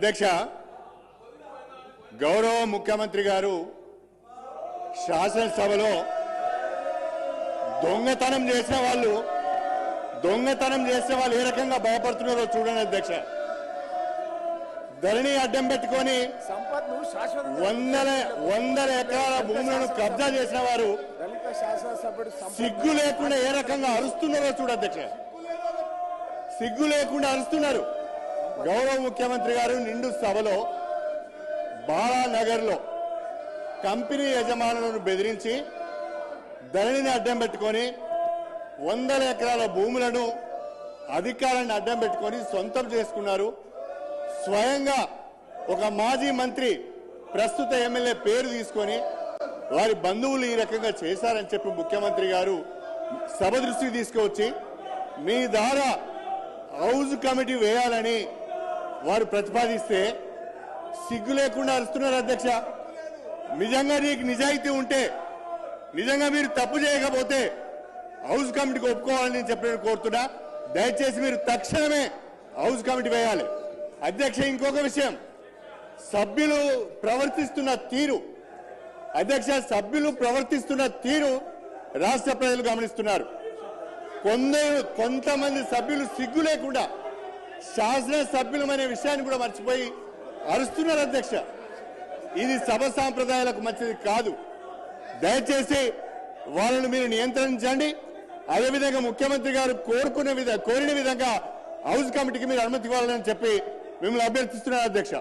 అధ్యక్ష, గౌరవ ముఖ్యమంత్రి గారు శాసనసభలో దొంగతనం చేసిన వాళ్ళు ఏ రకంగా భయపడుతున్నారో చూడండి అధ్యక్ష. ధరణి అడ్డం పెట్టుకొని వందల ఎకరాల భూములను కబ్జా చేసిన వారు సిగ్గు లేకుండా ఏ రకంగా అరుస్తున్నారో చూడ అధ్యక్ష. సిగ్గు లేకుండా అరుస్తున్నారు. గౌరవ ముఖ్యమంత్రి గారు నిండు సభలో బాలానగర్ లో కంపెనీ యజమానులను బెదిరించి ధరణిని అడ్డం పెట్టుకొని వందల ఎకరాల భూములను అధికారాన్ని అడ్డం పెట్టుకొని సొంతం చేసుకున్నారు. స్వయంగా ఒక మాజీ మంత్రి ప్రస్తుత ఎమ్మెల్యే పేరు తీసుకొని వారి బంధువులు ఈ రకంగా చేశారని చెప్పి ముఖ్యమంత్రి గారు సభ దృష్టికి తీసుకువచ్చి మీ ద్వారా హౌజ్ కమిటీ వేయాలని వారు ప్రతిపాదిస్తే సిగ్గు లేకుండా అరుస్తున్నారు అధ్యక్ష. నిజంగా నీకు నిజాయితీ ఉంటే, నిజంగా మీరు తప్పు చేయకపోతే హౌజ్ కమిటీకి ఒప్పుకోవాలని నేను చెప్పి కోరుతున్నా. దయచేసి మీరు తక్షణమే హౌజ్ కమిటీ వేయాలి అధ్యక్ష. ఇంకొక విషయం, సభ్యులు ప్రవర్తిస్తున్న తీరు అధ్యక్ష, రాష్ట్ర ప్రజలు గమనిస్తున్నారు. కొంతమంది సభ్యులు సిగ్గు లేకుండా శాసన సభ్యులమనే విషయాన్ని కూడా మర్చిపోయి అరుస్తున్నారు అధ్యక్ష. ఇది సభ సాంప్రదాయాలకు మంచిది కాదు. దయచేసి వాళ్ళను మీరు నియంత్రించండి. అదేవిధంగా ముఖ్యమంత్రి గారు కోరిన విధంగా హౌజ్ కమిటీకి మీరు అనుమతి ఇవ్వాలని చెప్పి మిమ్మల్ని అభ్యర్థిస్తున్నారు అధ్యక్ష.